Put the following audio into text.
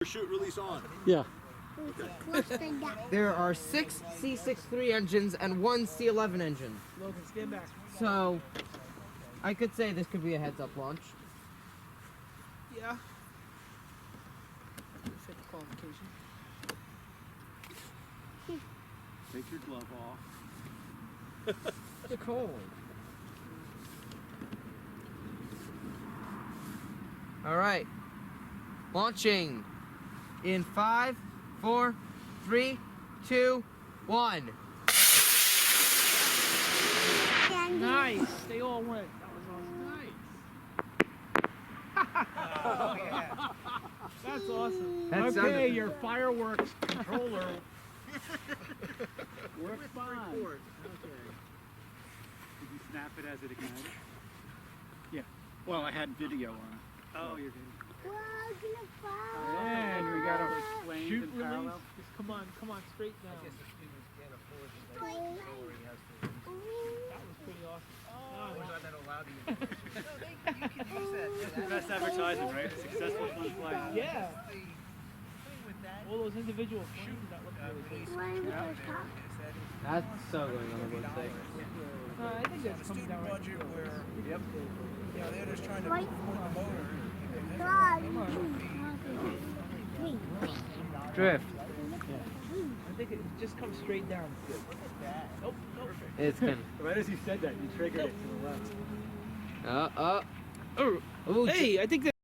Chute release on. Yeah. There are 6 C63 engines and 1 C11 engine. Logan, stand back. So, I could say this could be a heads-up launch. Yeah. Set the qualification. Take your glove off. It's cold. Alright. Launching in 5, 4, 3, 2, 1. Nice. They all went. That was awesome. Nice. Oh, yeah. That's awesome. That okay, sounded... your fireworks controller works fine. Okay. Did you snap it as it ignited? Yeah. Well, I had video on it. Oh, you're good. And we got a flames Chute in release. parallel. Just come on, straight down. That was pretty awesome. Best advertising, right? Successful fun flight. Yeah. All those individual flames that look really cool. That's so going on the website. I think that's coming down right here. Yep. Yeah, they're just trying to put the motor. Drift. I think it just comes straight down. Nope, nope. It's gonna... Right as you said that, you triggered it to the left. Oh, Hey, I think that